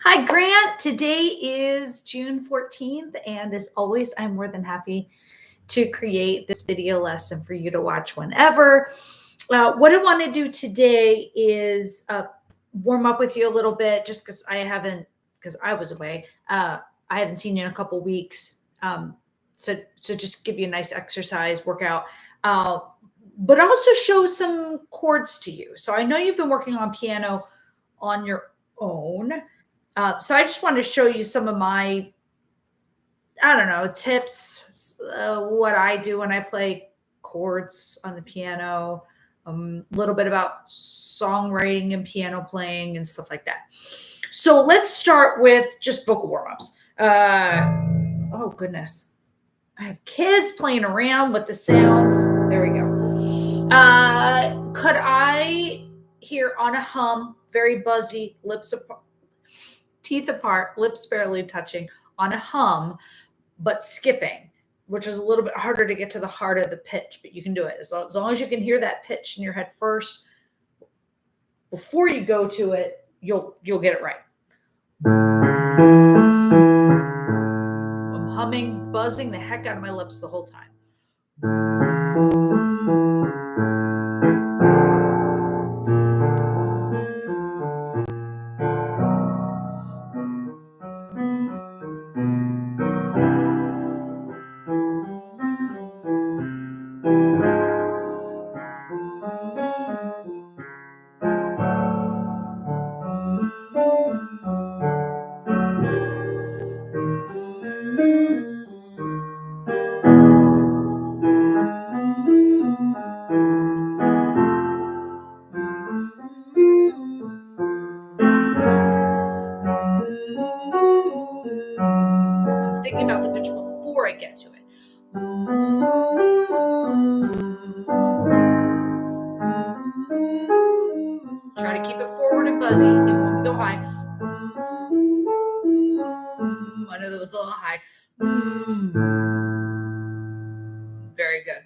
Hi, Grant. Today is June 14th, and as always, I'm more than happy to create this video lesson for you to watch whenever. What I want to do today is warm up with you a little bit, just because I was away. I haven't seen you in a couple weeks. So just give you a nice exercise workout, uh, but also show some chords to you. So I know you've been working on piano on your own. So I just want to show you some of my, I don't know, tips, what I do when I play chords on the piano, a little bit about songwriting and piano playing and stuff like that. So let's start with just vocal warm-ups. Oh, goodness. I have kids playing around with the sounds. There we go. Could I hear on a hum, very buzzy, lips apart, teeth apart, lips barely touching, on a hum, but skipping, which is a little bit harder to get to the heart of the pitch, but you can do it. As long as you can hear that pitch in your head first, before you go to it, you'll get it right. I'm humming, buzzing the heck out of my lips the whole time. I'm thinking about the pitch before I get to it. Try to keep it forward and buzzy, even when we go high. I know that was a little high. Very good.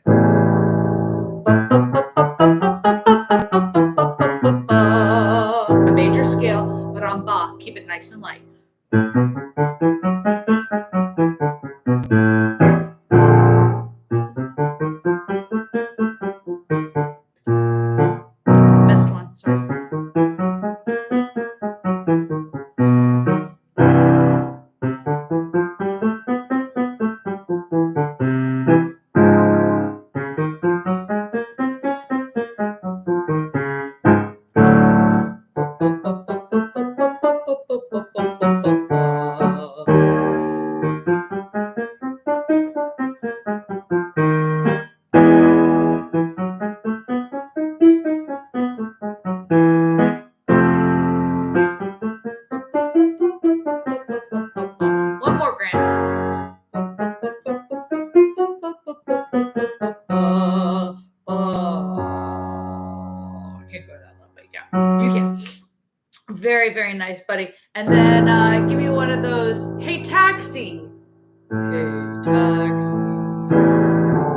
A major scale, but on ba, keep it nice and light. Missed one, sorry. One more, Grant. I can't go that low, but yeah, you can. Very, very nice, buddy. And then give me one of those. Hey, taxi. Hey, taxi.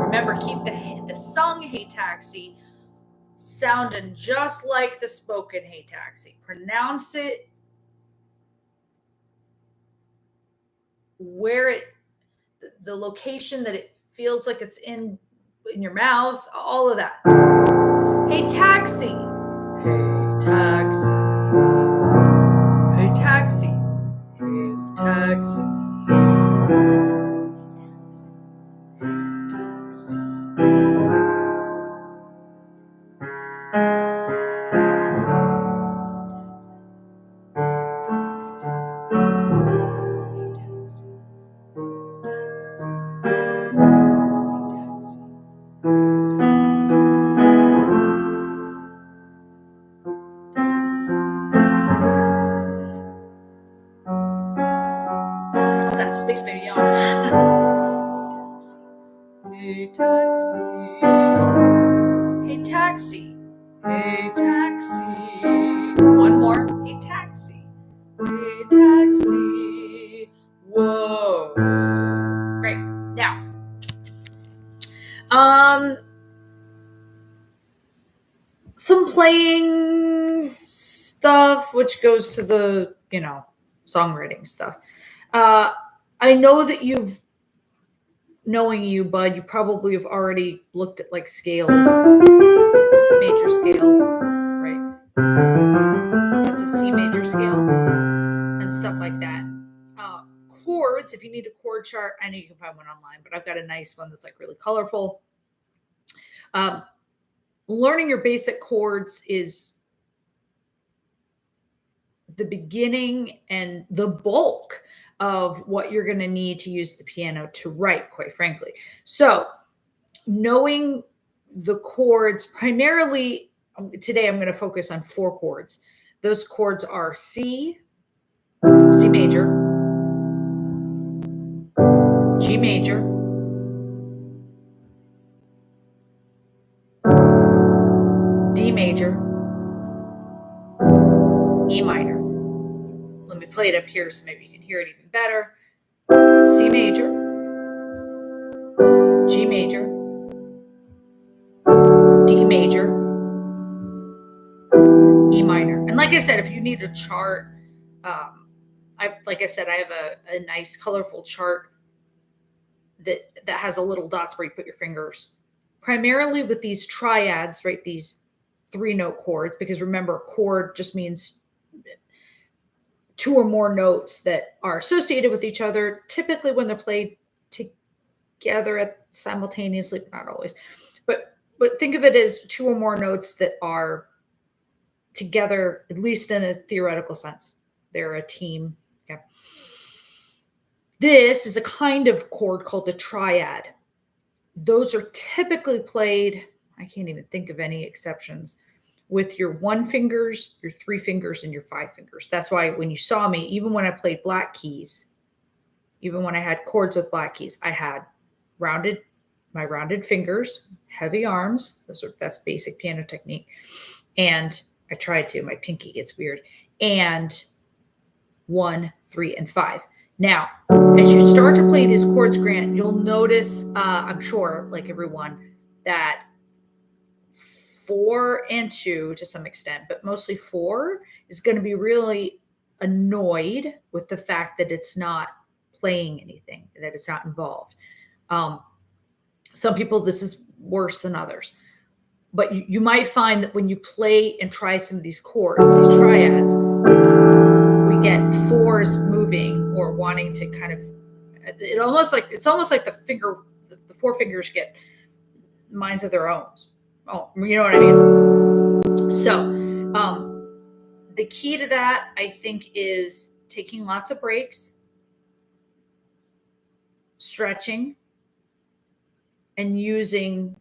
Remember, keep the sung "Hey, taxi" sounding just like the spoken "Hey, taxi." Pronounce it where the location that it feels like it's in your mouth. All of that. Hey, taxi. Hey, taxi. Hey, taxi. Hey, taxi. Oh, that space baby yawn. Hey, taxi. Hey, taxi. Hey, taxi. One more. Hey, taxi. Hey, taxi. Whoa. Great. Now, some playing stuff, which goes to the, songwriting stuff. I know that knowing you, Bud, you probably have already looked at like scales, major scales, right? That's a C major scale and stuff like that. Chords, if you need a chord chart, I know you can find one online, but I've got a nice one that's like really colorful. Learning your basic chords is the beginning and the bulk of what you're going to need to use the piano to write, quite frankly. So knowing the chords, primarily today I'm going to focus on 4 chords. Those chords are C major, G major, D major, E minor. Let me play it up here so maybe you can hear it even better. C major, G major, D major, E minor. And like I said, if you need a chart, like I said, I have a nice colorful chart that has a little dots where you put your fingers. Primarily with these triads, right? These 3-note chords, because remember, a chord just means 2 or more notes that are associated with each other. Typically, when they're played together simultaneously, not always, but think of it as 2 or more notes that are together, at least in a theoretical sense. They're a team. Okay. This is a kind of chord called the triad. Those are typically played, I can't even think of any exceptions, with your 1 fingers, your 3 fingers, and your 5 fingers. That's why when you saw me, even when I played black keys, even when I had chords with black keys, I had my rounded fingers, heavy arms. That's basic piano technique. And I tried to, my pinky gets weird. And 1, 3, and 5. Now, as you start to play these chords, Grant, you'll notice, I'm sure, like everyone, that 4 and 2 to some extent, but mostly 4 is going to be really annoyed with the fact that it's not playing anything, that it's not involved. Some people, this is worse than others. But you might find that when you play and try some of these chords, these triads, we get 4s moving or wanting to kind of, it's almost like the 4 fingers get minds of their own. Oh, you know what I mean? So, the key to that, I think, is taking lots of breaks, stretching, and using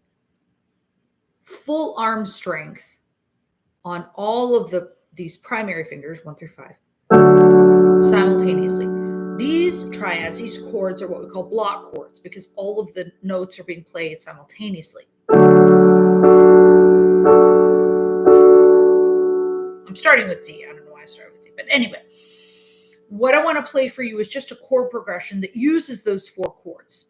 full arm strength on all of these primary fingers, 1 through 5, simultaneously. These triads, these chords, are what we call block chords because all of the notes are being played simultaneously. I'm starting with D. I don't know why I started with D, but anyway, what I want to play for you is just a chord progression that uses those 4 chords.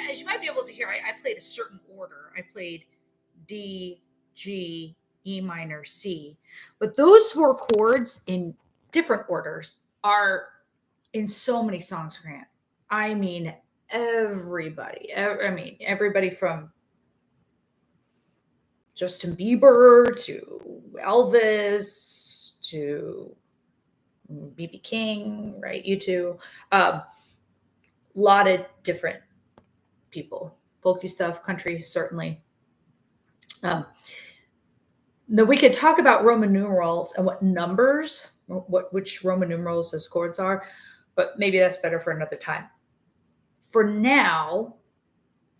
As you might be able to hear, I played a certain order. I played D, G, E minor, C. But those 4 chords in different orders are in so many songs, Grant. I mean, everybody. Everybody from Justin Bieber to Elvis to B.B. King, right? U2. Lot of different people. Folky stuff, country, certainly. Now we could talk about Roman numerals and what numbers, which Roman numerals those chords are, but maybe that's better for another time. For now,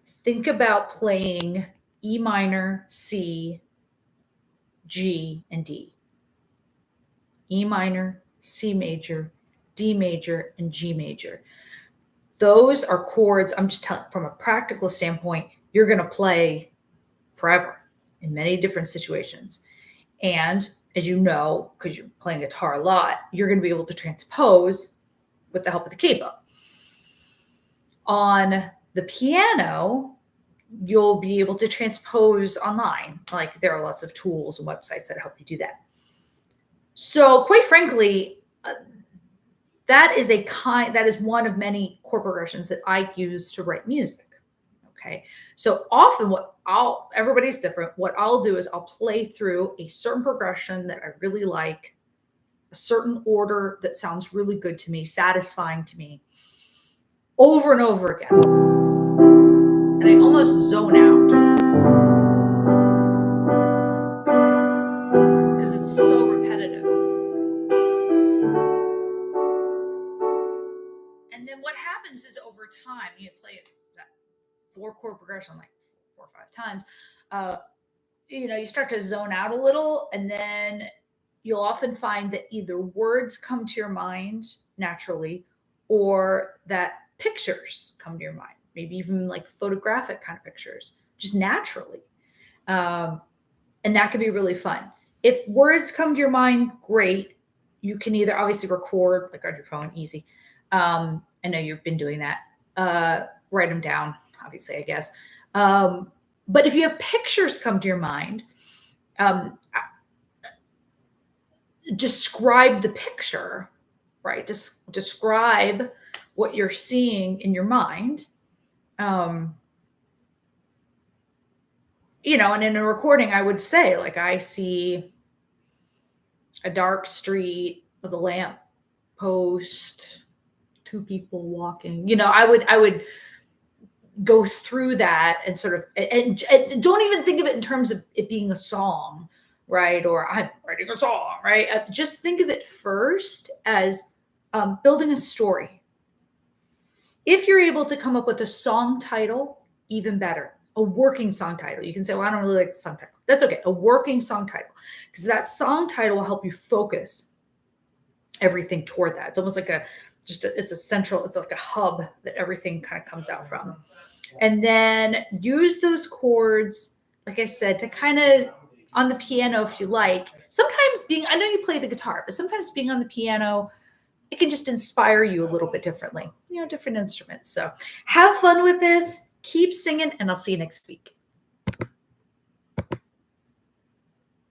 think about playing E minor, C, G, and D. E minor, C major, D major, and G major. Those are chords, I'm just telling from a practical standpoint, you're going to play forever in many different situations. And as you know, because you're playing guitar a lot, you're going to be able to transpose with the help of the capo. On the piano, you'll be able to transpose online. Like there are lots of tools and websites that help you do that. So quite frankly, that is one of many chord progressions that I use to write music. Okay. So often everybody's different. What I'll do is I'll play through a certain progression that I really like, a certain order that sounds really good to me, satisfying to me, over and over again. And I almost zone out because it's so repetitive. And then what happens is over time, you play that 4-chord progression like 4 or 5 times, you start to zone out a little, and then you'll often find that either words come to your mind naturally or that pictures come to your mind, maybe even like photographic kind of pictures, just naturally. And that can be really fun. If words come to your mind, great. You can either obviously record, like on your phone, easy. I know you've been doing that. Write them down, obviously, I guess. But if you have pictures come to your mind, describe the picture, right? Describe what you're seeing in your mind. And in a recording, I would say, like, I see a dark street with a lamp post, 2 people walking. I would go through that and sort of, and don't even think of it in terms of it being a song, right? Or I'm writing a song, right? Just think of it first as building a story. If you're able to come up with a song title, even better. A working song title. You can say, well, I don't really like the song title. That's okay. A working song title. Because that song title will help you focus everything toward that. It's almost like it's like a hub that everything kind of comes out from. And then use those chords, like I said, to kind of, on the piano if you like. Sometimes I know you play the guitar, but sometimes being on the piano, it can just inspire you a little bit differently. Different instruments. So have fun with this. Keep singing, and I'll see you next week.